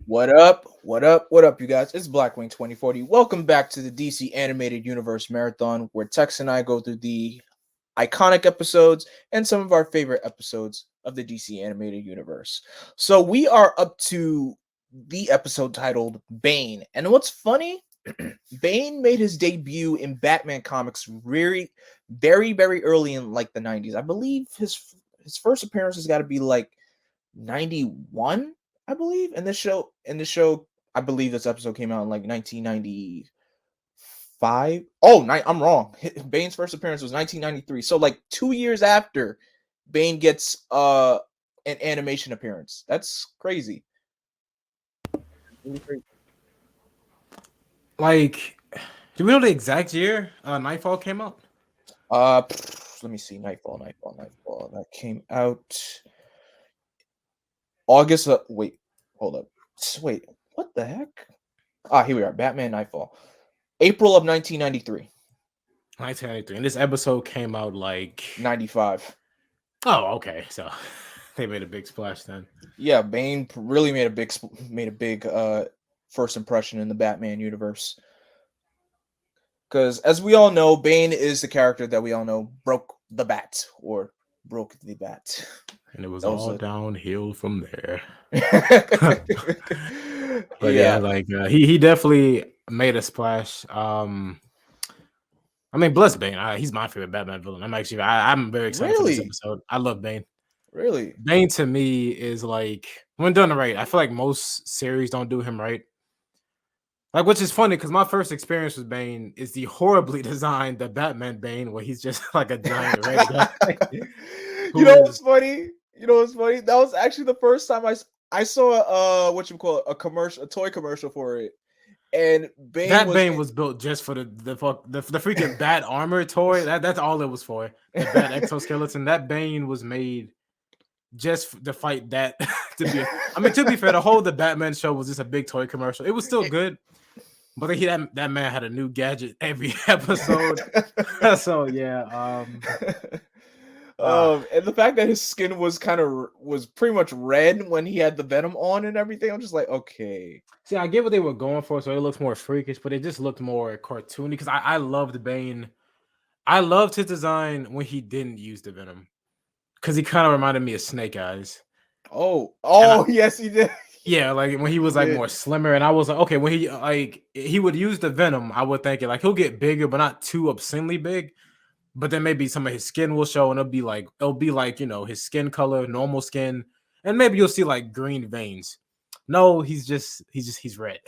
What up? What up? What up, you guys? It's Blackwing 2040. Welcome back to the DC Animated Universe Marathon, where Tex and I go through the iconic episodes and some of our favorite episodes of the DC Animated Universe. So we are up to the episode titled Bane. And what's funny, Bane made his debut in Batman comics very early in like the 90s. I believe his first appearance has got to be like 91, I believe. In the show, I believe this episode came out in like 1995. I'm wrong. Bane's first appearance was 1993. So like 2 years after Bane gets an animation appearance. That's crazy. Really crazy. Like, do we know the exact year Knightfall came out? Let me see. Nightfall. That came out August. Wait, hold up. Wait, what the heck? Here we are. Batman Nightfall. April of 1993. 1993. And this episode came out like 95. Oh, okay. So they made a big splash then. Yeah, Bane really made a big first impression in the Batman universe. Because as we all know, Bane is the character that we all know broke the bat. And it was That was all a- downhill from there. But yeah, he definitely made a splash. I mean, bless Bane. He's my favorite Batman villain. I'm very excited for this Really? episode. I love Bane. really. Bane to me is like, when done right, I feel like most series don't do him right. Like, which is funny because my first experience with Bane is the horribly designed the Batman Bane, where he's just like a giant red guy. You know what's funny? That was actually the first time I saw a commercial, a toy commercial for it, and Bane was built just for the freaking bat armor toy. That's all it was for. The bat exoskeleton. That Bane was made just to fight that. To be fair, the Batman show was just a big toy commercial. It was still good, but that man had a new gadget every episode. So yeah. And the fact that his skin was pretty much red when he had the venom on and everything, I'm just like, okay. See, I get what they were going for, so it looks more freakish, but it just looked more cartoony because I loved Bane. I loved his design when he didn't use the venom because he kind of reminded me of Snake Eyes. Yes, he did. Yeah, like when he was like more slimmer, and I was like, okay, when he would use the venom, I would think like he'll get bigger, but not too obscenely big. But then maybe some of his skin will show, and it'll be like his skin color, normal skin, and maybe you'll see like green veins. No, he's red.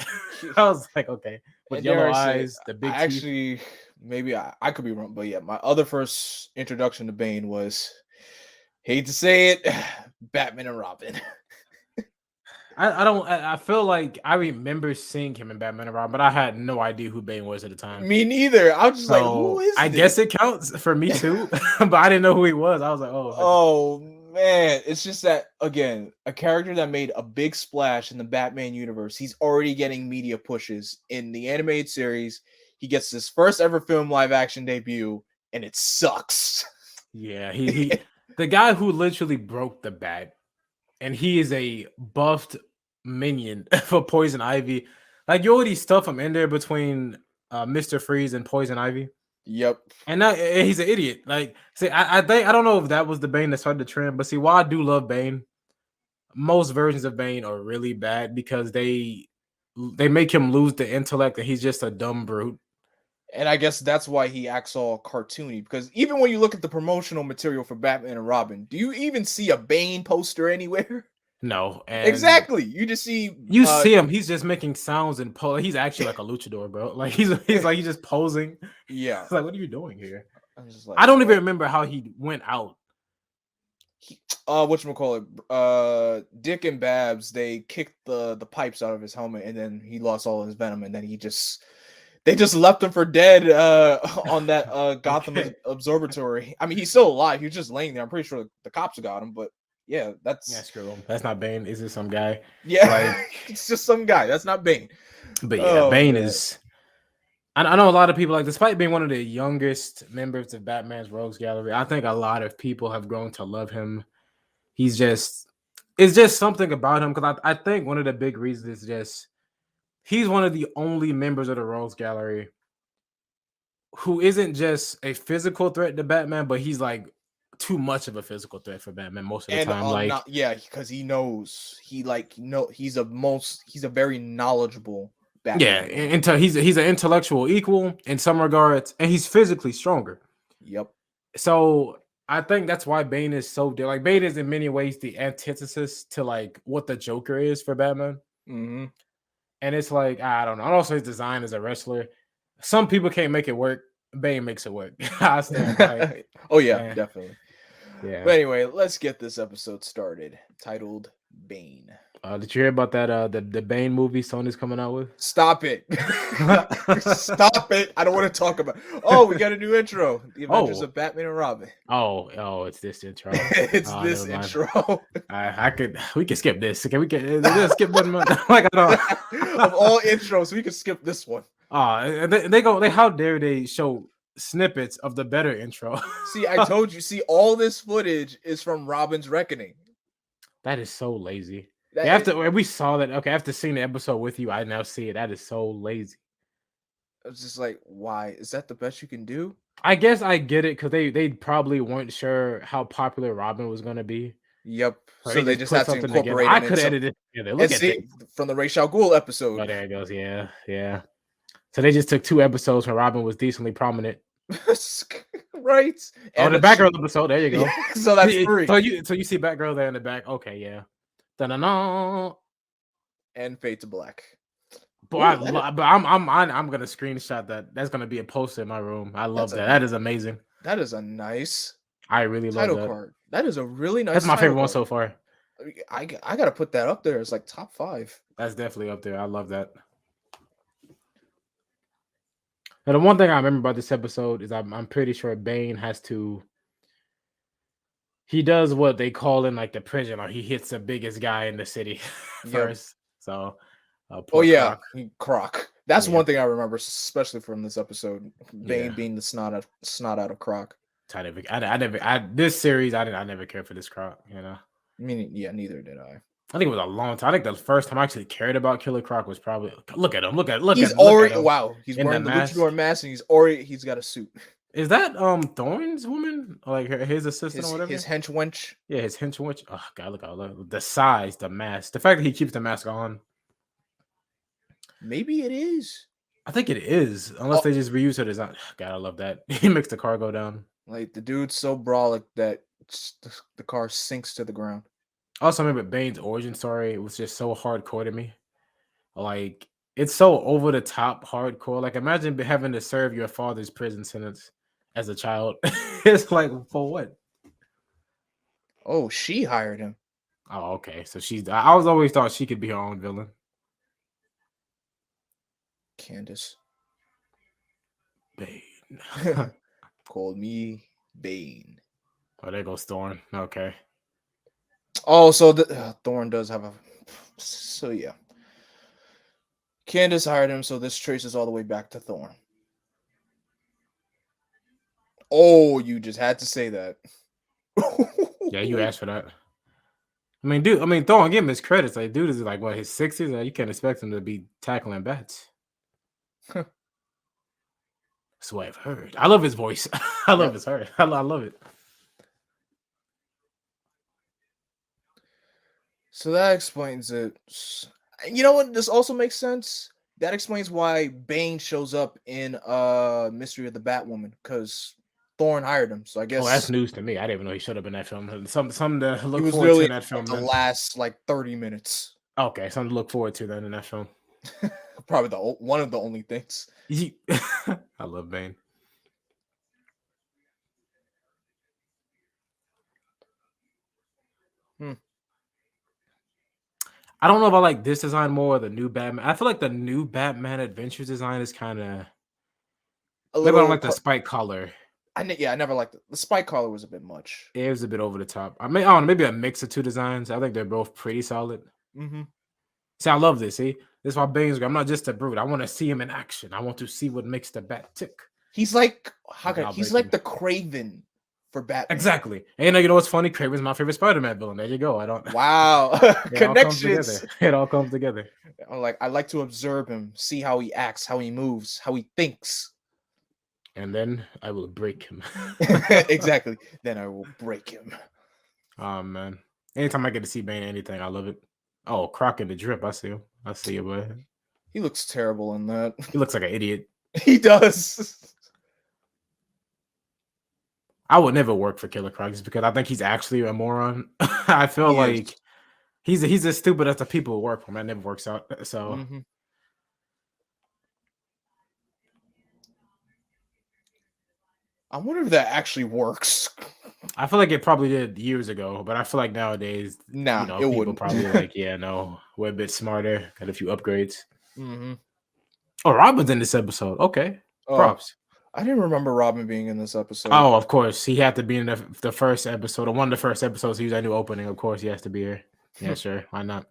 I was like, okay, with yellow eyes, the big teeth. Actually, maybe I could be wrong, but yeah, my other first introduction to Bane was, hate to say it, Batman and Robin. I feel like I remember seeing him in Batman and Robin, but I had no idea who Bane was at the time. Me neither. I was just like, who is this? I guess it counts for me too, but I didn't know who he was. I was like, oh man, it's just that, again, a character that made a big splash in the Batman universe. He's already getting media pushes in the animated series. He gets his first ever film live action debut, and it sucks. Yeah, he the guy who literally broke the bat. And he is a buffed minion for Poison Ivy. Like, you already stuff him in there between Mr. Freeze and Poison Ivy. Yep. And now he's an idiot. Like, see, I don't know if that was the Bane that started the trend, but see, while I do love Bane, most versions of Bane are really bad because they make him lose the intellect and he's just a dumb brute. And I guess that's why he acts all cartoony, because even when you look at the promotional material for Batman and Robin, do you even see a Bane poster anywhere? No. Exactly. You just see see him, he's just making sounds and he's actually like a luchador, bro. Like he's just posing. Yeah. It's like, what are you doing here? I'm just like, I don't even remember how he went out. Whatchamacallit, Dick and Babs, they kicked the pipes out of his helmet, and then he lost all his venom, and then they just left him for dead on that Gotham Observatory. I mean, he's still alive. He was just laying there. I'm pretty sure the cops got him, but yeah, screw him. That's not Bane. Is it some guy? Yeah, it's just some guy. That's not Bane. But yeah, Bane is. I know a lot of people, like, despite being one of the youngest members of Batman's Rogues Gallery, I think a lot of people have grown to love him. He's just it's just something about him because I think one of the big reasons is just he's one of the only members of the Rogues Gallery who isn't just a physical threat to Batman, but he's like too much of a physical threat for Batman most of the And time. Like, not because he knows he's a very knowledgeable Batman. yeah, and he's an intellectual equal in some regards, and he's physically stronger. Yep. So I think that's why Bane is so like Bane is in many ways the antithesis to like what the Joker is for Batman. Mm-hmm. And it's like I don't know. And also his design as a wrestler. Some people can't make it work. Bane makes it work. I stand by it. Oh yeah, definitely. Yeah. But anyway, let's get this episode started. Titled Bane. Did you hear about that? The Bane movie Sony's coming out with? Stop it! Stop it! I don't want to talk about. Oh, we got a new intro. The Adventures of Batman and Robin. Oh, it's this intro. It's this intro. We can skip this. Can we skip one? Like I don't. Of all intros, we can skip this one. How dare they show snippets of the better intro? See, I told you. See, all this footage is from Robin's Reckoning. That is so lazy. We saw that. Okay, after seeing the episode with you, I now see it. That is so lazy. I was just like, why? Is that the best you can do? I guess I get it because they probably weren't sure how popular Robin was going to be. Yep. So they just have to incorporate. I could edit it together. Look at it from the Ra's al Ghul episode. Oh, there it goes. Yeah. So they just took 2 episodes when Robin was decently prominent. Right. And the Batgirl episode. There you go. Yeah, so that's 3. So you see Batgirl there in the back. Okay, yeah. Da-na-na. And Fade to Black. But I'm gonna screenshot that. That's gonna be a poster in my room. I love that. That is amazing. That is a nice. I really love that. Card. That is a really nice. That's my favorite one so far. I gotta put that up there. It's like top 5. That's definitely up there. I love that. Now, the one thing I remember about this episode is I'm pretty sure Bane has to. He does what they call in like the prison, or he hits the biggest guy in the city first. So, Croc. That's one thing I remember, especially from this episode. Bane being the snot out of Croc. This series, I never cared for this Croc. You know, I mean, yeah, neither did I. I think it was a long time. I think the first time I actually cared about Killer Croc was probably look at him. He's already wow. He's wearing the luchador mask, and he's got a suit. Is that Thorne's woman, like his assistant or whatever? His hench wench. Yeah, his hench wench. Oh God, look the size, the mask, the fact that he keeps the mask on. Maybe it is. I think it is, unless they just reuse her design. God, I love that. He makes the car go down. Like the dude's so brolic that the car sinks to the ground. Also, I remember Bane's origin story. It was just so hardcore to me. Like it's so over the top hardcore. Like imagine having to serve your father's prison sentence as a child. It's like for what? Oh, she hired him. Oh, okay. So I was always thought she could be her own villain. Candace. Bane. Called me Bane. Oh, there goes Thorne. Okay. Oh, so Thorne does have a. So yeah. Candace hired him, so this traces all the way back to Thorne. Oh, you just had to say that. Yeah, you asked for that. I mean, Thorne, give him his credits. Like, dude is like what, his 60s? You can't expect him to be tackling bats. That's what I've heard. I love his voice. I love his heart. I love it. So that explains it. You know what? This also makes sense. That explains why Bane shows up in Mystery of the Batwoman, because Thorne hired him. So I guess. Oh, that's news to me. I didn't even know he showed up in that film. Something to look forward to in that film. The last 30 minutes. Okay, something to look forward to then in that film. Probably one of the only things. I love Bane. I don't know if I like this design more or the new Batman. I feel like the new Batman Adventures design is kind of a little. I don't like the spike collar. I never liked it. The spike collar was a bit much. It was a bit over the top. I don't know, maybe a mix of 2 designs. I think they're both pretty solid. Mm-hmm. See, I love this. See, this is why Bane's. I'm not just a brute. I want to see him in action. I want to see what makes the bat tick. He's like he's like the Craven for Batman. Exactly. And you know what's funny? Kraven's my favorite Spider-Man villain. There you go. I don't. Wow. It all comes together. Connections. It all comes together. I like to observe him, see how he acts, how he moves, how he thinks. And then I will break him. Exactly. Then I will break him. Oh man. Anytime I get to see Bane anything, I love it. Oh, Croc in the drip. I see him. I see you, boy. He looks terrible in that. He looks like an idiot. He does. I would never work for Killer Croc just because I think he's actually a moron. I feel He like is. he's as stupid as the people who work for him. That never works out. So I wonder if that actually works. I feel like it probably did years ago, but I feel like nowadays, Nah, you know, it people wouldn't. probably like, yeah, no, we're a bit smarter, got a few upgrades. Mm-hmm. Oh, Robin's in this episode. Okay, Oh, props. I didn't remember Robin being in this episode. Oh, of course, he had to be in the first episode, or one of the first episodes. He was a new opening. Of course, he has to be here. Yeah, sure, why not?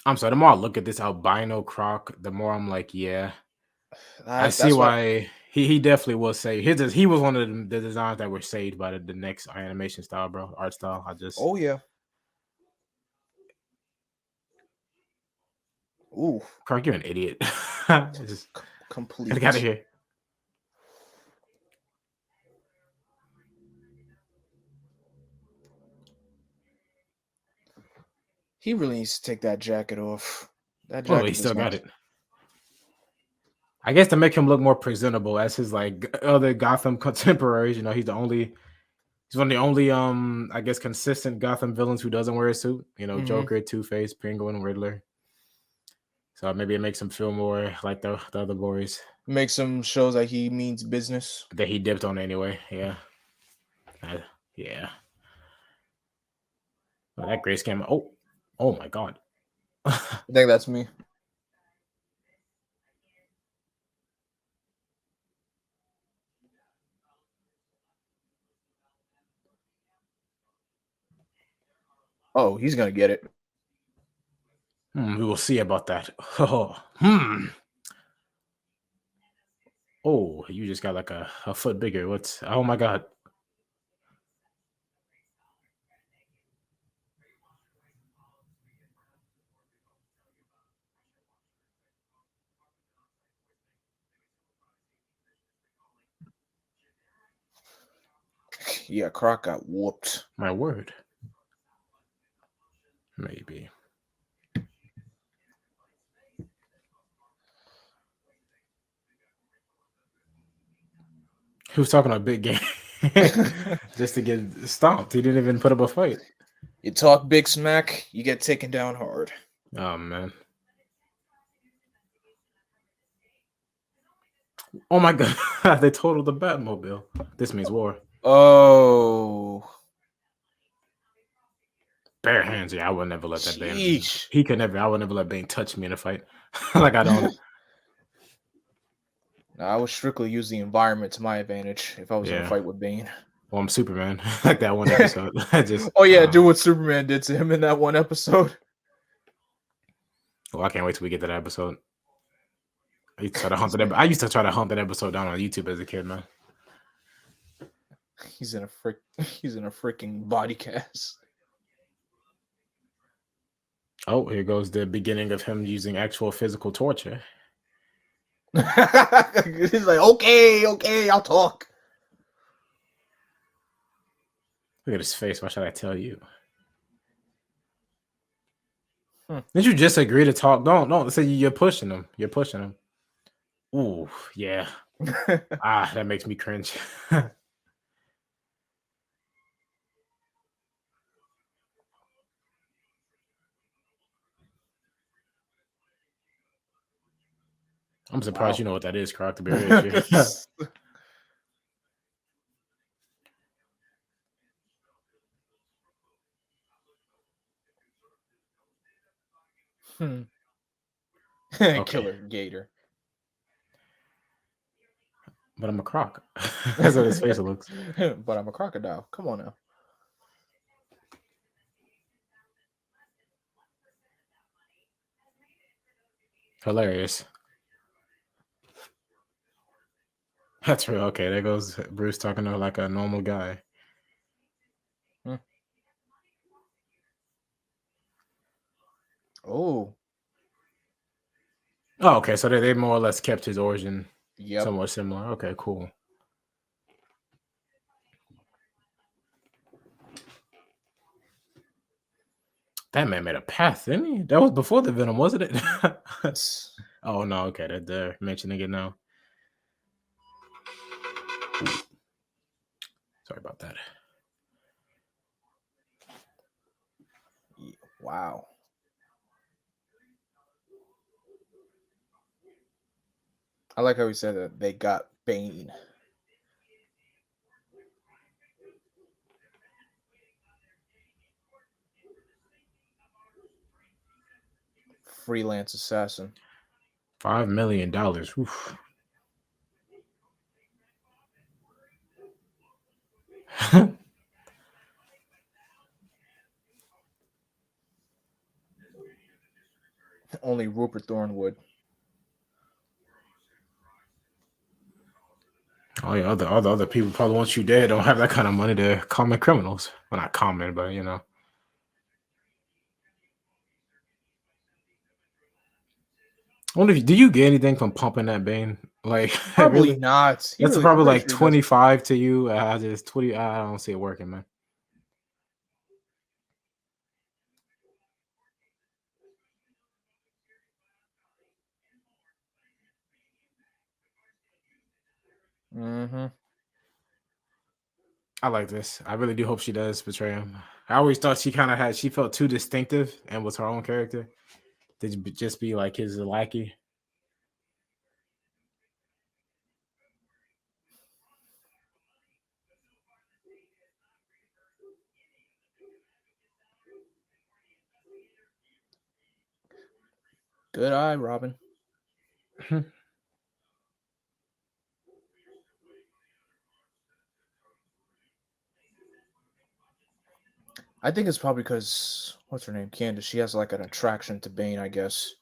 I'm sorry. The more I look at this albino Croc, the more I'm like, yeah, I see That's what. why he definitely was saved. He was one of the designs that were saved by the next animation style, bro, art style. I just Oh yeah. Ooh. Croc, you're an idiot. Just Complete. get out of here. He really needs to take that jacket off. That Oh, he jacket does still got not. it. I guess to make him look more presentable as his like other Gotham contemporaries. You know, he's one of the only I guess consistent Gotham villains who doesn't wear a suit. You know, Joker, Two-Face, Penguin, Riddler. So maybe it makes him feel more like the other boys Makes him shows that he means business. that he dipped on anyway. Yeah. Yeah. Oh, that gray scam. Oh my god. I think that's me. Oh, he's gonna get it. We will see about that. Oh, you just got like a foot bigger. What's oh my god. Yeah, Croc got whooped. My word. Maybe. He was talking a big game just to get stomped. He didn't even put up a fight. You talk big smack, you get taken down hard. Oh man. Oh my god. They totaled the Batmobile. This means war. Oh. Bare hands. Yeah, I would never let that Bane. Sheesh. He could never. I would never let Bane touch me in a fight. Like I don't. I would strictly use the environment to my advantage if I was in a fight with Bane. Well, I'm Superman. Like that one episode. Oh yeah, do what Superman did to him in that one episode. Well, I can't wait till we get to that episode. I used to try to hunt that episode down on YouTube as a kid, man. He's in a freaking body cast. Oh, here goes the beginning of him using actual physical torture. He's like, okay, I'll talk. Look at his face. Why should I tell you? Did you just agree to talk? Don't say you're pushing him. You're pushing him. Ooh, yeah. That makes me cringe. I'm surprised you know what that is, Croc, to be honest. Okay. Killer Gator. But I'm a croc. That's what his face looks. But I'm a crocodile. Come on now. Hilarious. That's real. Okay, there goes Bruce talking to her like a normal guy. Oh. Oh, okay. So they more or less kept his origin somewhat Yep. similar. Okay, cool. That man made a path, didn't he? That was before the Venom, wasn't it? Oh no, okay, they're mentioning it now. Sorry about that. Wow. I like how he said that they got Bane. Freelance assassin. $5 million. Oof. Only Rupert Thorne would. Oh yeah, all the other people probably want you dead don't have that kind of money. They're common criminals. Well, not common, but you know. I wonder if do you get anything from pumping that Bane? Like Probably really? not. That's I'm probably pretty like sure he doesn't. 25 to you. Just 20. I don't see it working, man. Mm-hmm. I like this. I really do hope she does betray him. I always thought she felt too distinctive and was her own character. To just be like his lackey. Good eye, Robin. I think it's probably because what's her name, Candace. She has like an attraction to Bane, I guess,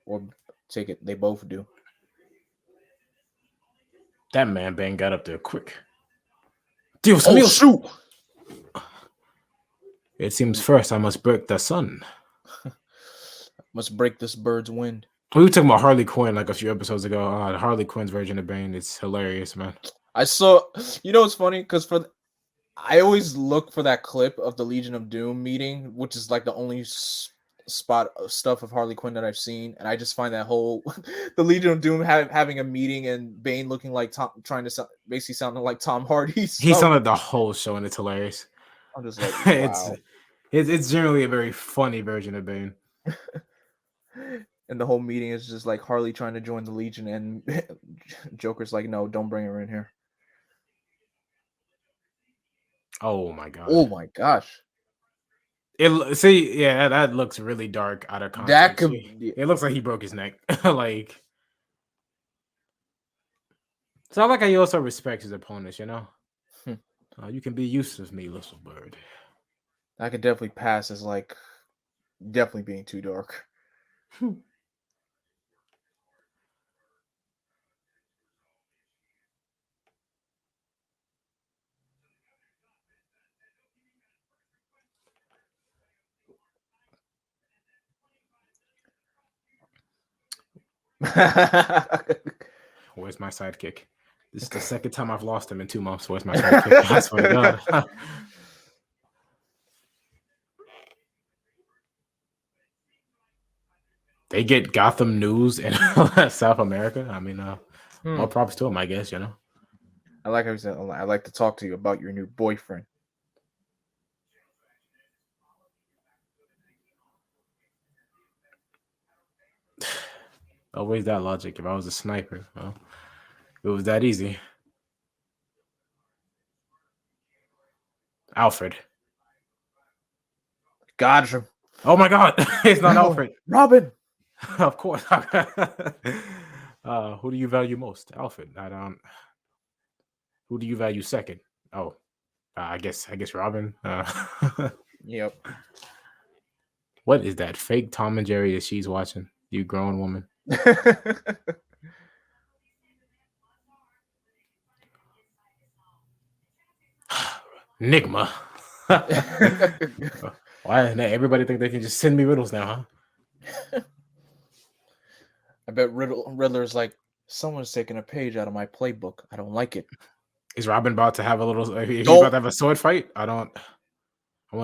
or take it. They both do. That man Bane got up there quick. Dios Oh míos. shoot! It seems first I must break the sun. Must break this bird's wind. We were talking about Harley Quinn like a few episodes ago. Harley Quinn's version of Bane. It's hilarious, man. I saw. You know, it's funny because I always look for that clip of the Legion of Doom meeting, which is like the only spot of stuff of Harley Quinn that I've seen, and I just find that whole the Legion of Doom having a meeting and Bane looking like Tom, trying to basically sounding like Tom Hardy. He So sounded the whole show, and it's hilarious. I'm just like, it's wow. it's generally a very funny version of Bane. And the whole meeting is just like Harley trying to join the Legion, and Joker's like, no, don't bring her in here. Oh my god. Oh my gosh. That looks really dark out of That context. could. It looks like he broke his neck. Like, so I like how he also respects his opponents. You know, you can be useless, me, little bird. I could definitely pass as like definitely being too dark. Where's my sidekick? This is the second time I've lost him in 2 months. Where's my sidekick? I swear to God. They get Gotham news in South America. I mean, more props to him, I guess. You know. I like how he said, I'd like to talk to you about your new boyfriend. Always that logic. If I was a sniper, well, it was that easy. Alfred. Gotcha. Oh my God. It's not No, Alfred. Robin. Of course. Who do you value most? Alfred. I don't. Who do you value second? Oh, I guess Robin. Yep. What is that fake Tom and Jerry that she's watching? You grown woman. Enigma. Why doesn't everybody think they can just send me riddles now, huh? I bet Riddler's like, someone's taking a page out of my playbook. I don't like it. Is Robin about to have a little? He's about to have a sword fight? I want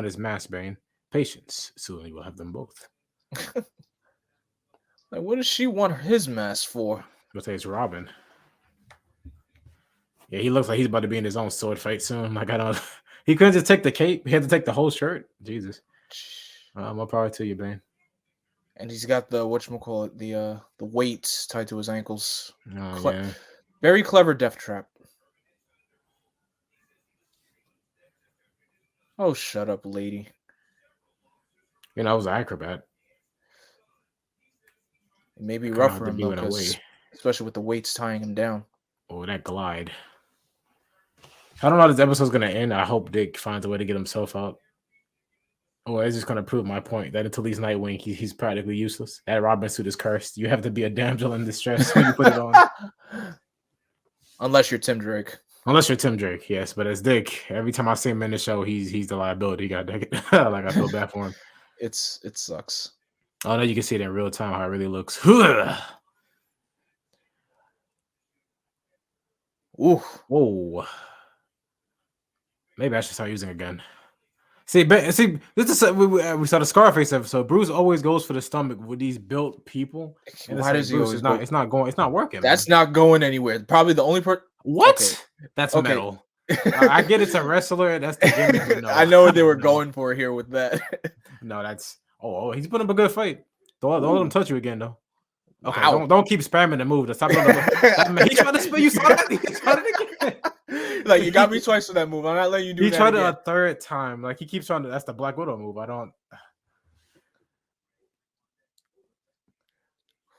his mask, Bane. Patience. Soon he will have them both. Like, what does she want his mask for? I'll say it's Robin. Yeah, he looks like he's about to be in his own sword fight soon. Like, I don't. He couldn't just take the cape. He had to take the whole shirt. Jesus. More power to you, Bane. And he's got the whatchamacallit, the weights tied to his ankles. Oh, yeah. Very clever death trap. Oh, shut up, lady. You know, I was an acrobat. It may be rough for him, though, especially with the weights tying him down. Oh, that glide. I don't know how this episode's going to end. I hope Dick finds a way to get himself out. Oh, it's just going to prove my point that until he's Nightwing, he's practically useless. That Robin suit is cursed. You have to be a damsel in distress when you put it on. Unless you're Tim Drake. Unless you're Tim Drake, yes. But as Dick, every time I see him in the show, he's the liability. God dang it. Like, I feel bad for him. It sucks. Oh, no, you can see it in real time how it really looks. Ooh. Whoa. Maybe I should start using a gun. See, this is we saw the Scarface episode. Bruce always goes for the stomach with these built people. And why does he always go? It's not working. That's not going anywhere. Probably the only part. What? Okay. That's metal. I get it's a wrestler. That's the gimmick. No, I know what they were going for here with that. No, that's he's putting up a good fight. Don't let him touch you again, though. Okay, wow. don't keep spamming the move. Stop doing the He tried to spam. You saw that? He tried it again. Like, you got me twice for that move. I'm not letting you do that. He tried it a third time. Like, he keeps trying to. That's the Black Widow move. I don't.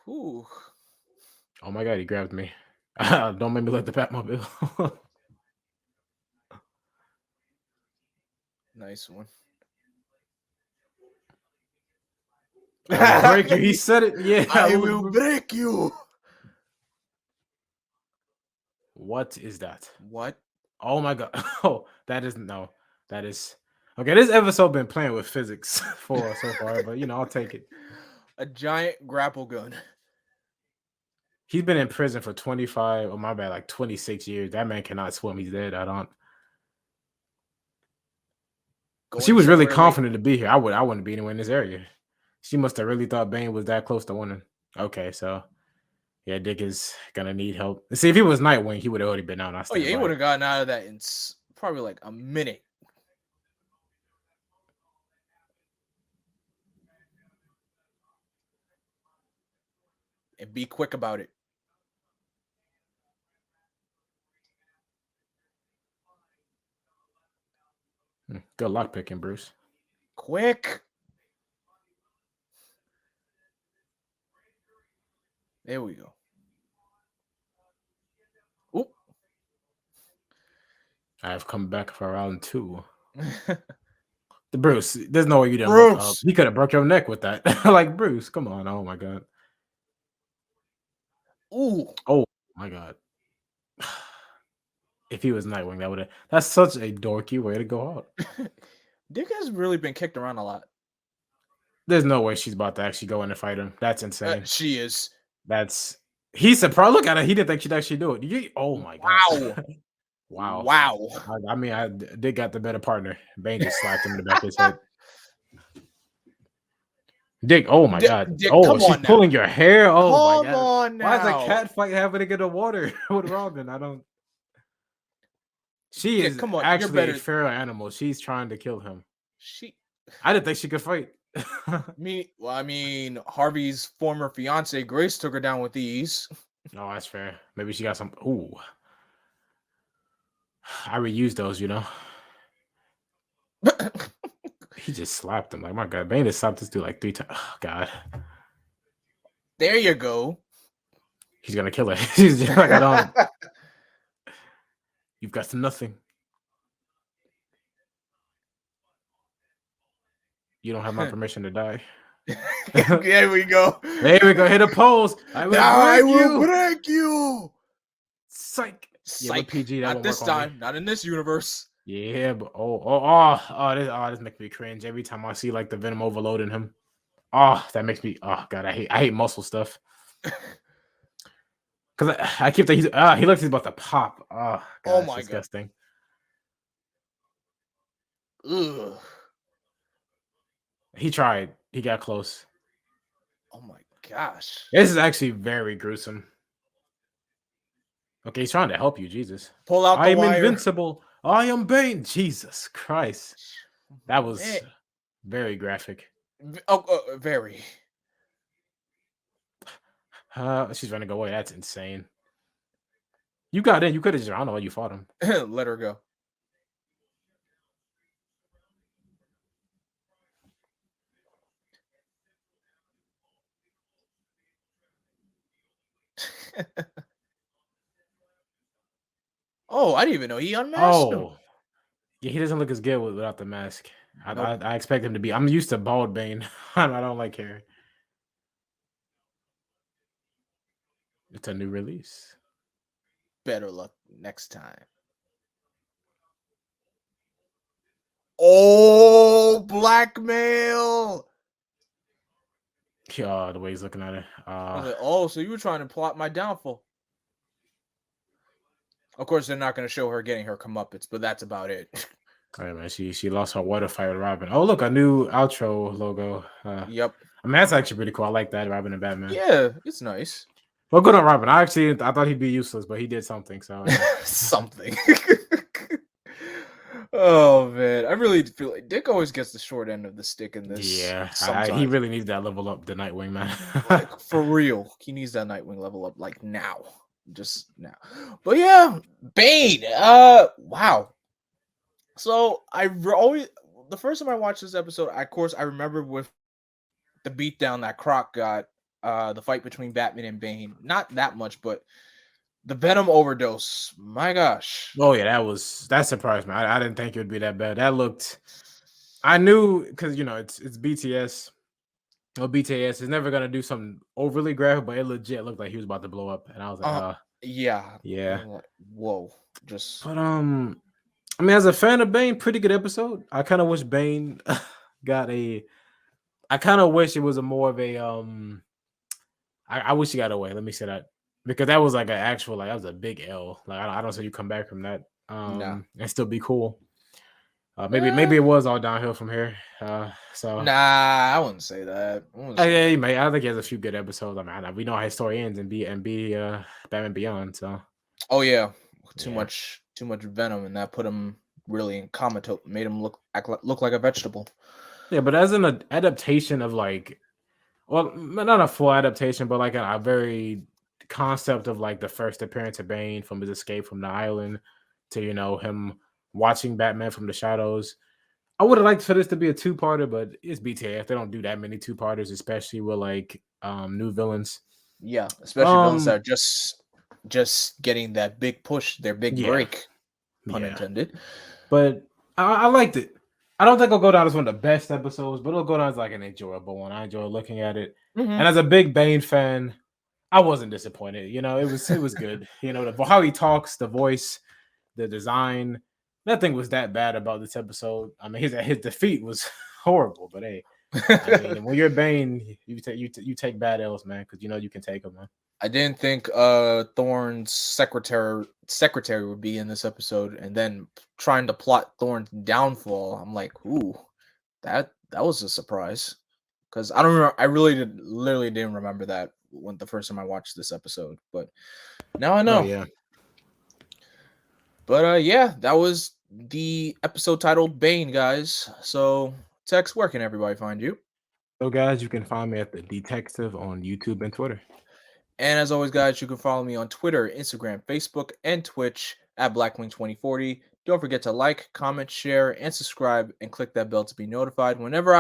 Ooh. Oh my God, he grabbed me. Don't make me let the Batmobile. Nice one. I'll break you. He said it. Yeah. I will break you. What is that? What? Oh my God. Oh, that is okay. This episode been playing with physics so far, but I'll take it. A giant grapple gun. He's been in prison for 25, oh my bad, like 26 years. That man cannot swim. He's dead. She was really confident to be here. I wouldn't be anywhere in this area. She must have really thought Bane was that close to winning. Okay, so yeah, Dick is gonna need help. See, if he was Nightwing, he would have already been out. Oh yeah, he would have gotten out of that in probably like a minute. And be quick about it. Good luck picking, Bruce. Quick. There we go. Oop. I have come back for round 2. The Bruce, there's no way you didn't Bruce. Look up. He could have broke your neck with that. Like, Bruce, come on. Oh my God. Ooh. Oh my God. If he was Nightwing, that's such a dorky way to go out. Dick has really been kicked around a lot. There's no way she's about to actually go in and fight him. That's insane. She is. He's surprised. Look at her. He didn't think she'd actually do it. Oh my God. Wow. Wow. I mean, I did got the better partner. Bane just slapped him in the back of his head. Dick, oh my God. Dick, she's pulling your hair. Oh my God. Come on now. Why is a cat fight happening in the water with Robin? She is actually a feral animal. She's trying to kill him. I didn't think she could fight. Harvey's former fiance Grace took her down with ease. No, that's fair. Maybe she got some. Ooh, I reuse those. He just slapped him. Like, my God, Bane just slapped this dude like 3 times. Oh God. There you go. He's gonna kill her. He's just like, I don't. You've got nothing. You don't have my permission to die. There we go. There we go. Hit a pose. I will break you. Psych. Psych. PG. Not this time. Not in this universe. Yeah, but this makes me cringe every time I see like the Venom overloading him. Oh, that makes me. Oh god, I hate muscle stuff. Because I keep thinking he looks like he's about to pop. Oh Oh god, that's my god. disgusting. Ugh. He tried. He got close. Oh my gosh. This is actually very gruesome. Okay, he's trying to help you, Jesus. Pull out I the am wire. invincible. I am Bane. Jesus Christ. That Man. was very graphic. Oh, very. She's trying to go away. That's insane. You got in. You could have just, I don't know why you fought him. Let her go. Oh, I didn't even know he unmasked him. Oh. Yeah, he doesn't look as good without the mask. Nope. I expect him to be. I'm used to bald Bane. I don't like hair. It's a new release. Better luck next time. Oh, blackmail. Yeah, the way he's looking at it. I was like, oh, so you were trying to plot my downfall. Of course, they're not going to show her getting her comeuppance, but that's about it. All right, man. She lost her water fight with Robin. Oh, look, a new outro logo. Yep. I mean, that's actually pretty cool. I like that, Robin and Batman. Yeah, it's nice. Well, good on Robin. I thought he'd be useless, but he did something. So Something. Oh man, I really feel like Dick always gets the short end of the stick in this. Yeah, sometimes he really needs that level up, the Nightwing, man. like for real, he needs that Nightwing level up like now, just now. But yeah, Bane. Wow. So always the first time I watched this episode, of course, I remember with the beatdown that Croc got, the fight between Batman and Bane. Not that much, but the Venom overdose. My gosh. Oh yeah, that surprised me. I didn't think it would be that bad. That looked. I knew because it's BTS. Well, BTS is never gonna do something overly graphic, but it legit looked like he was about to blow up, and I was like, yeah. yeah. I'm like, whoa. Just. But I mean, as a fan of Bane, pretty good episode. I kind of wish Bane got a. I kind of wish it was a more of a I wish he got away. Let me say that because that was like an actual that was a big L. Like I don't see you come back from that Nah. and still be cool. Maybe it was all downhill from here. So Nah, I wouldn't say that. yeah, he may. I think he has a few good episodes. I mean, we know how his story ends and be Batman Beyond. So oh yeah, too much Venom, and that put him really in comatose. Made him look like a vegetable. Yeah, but as an adaptation of well, not a full adaptation, but like a very concept of like the first appearance of Bane from his escape from the island to him watching Batman from the shadows. I would have liked for this to be a two-parter, but it's BTF. They don't do that many two-parters, especially with like new villains. Yeah, especially villains that are just getting that big push, their big break, pun intended. But I liked it. I don't think it'll go down as one of the best episodes, but it'll go down as like an enjoyable one. I enjoy looking at it. Mm-hmm. And as a big Bane fan, I wasn't disappointed. It was good. How he talks, the voice, the design, nothing was that bad about this episode. I mean, his defeat was horrible, but hey, I mean, when you're Bane, you take bad L's, man, because you can take them, man. I didn't think Thorne's secretary would be in this episode, and then trying to plot Thorne's downfall. I'm like, ooh, that was a surprise, because I don't remember. I literally didn't remember that when the first time I watched this episode, but now I know. Oh, yeah. But yeah, that was the episode titled Bane, guys. So Tex, where can everybody find you? So guys, you can find me at The Detective on YouTube and Twitter. And as always, guys, you can follow me on Twitter, Instagram, Facebook, and Twitch at Blackwing2040. Don't forget to like, comment, share, and subscribe, and click that bell to be notified whenever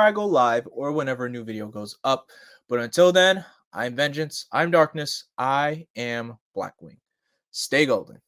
I go live or whenever a new video goes up. But until then, I'm Vengeance, I'm Darkness, I am Blackwing. Stay golden.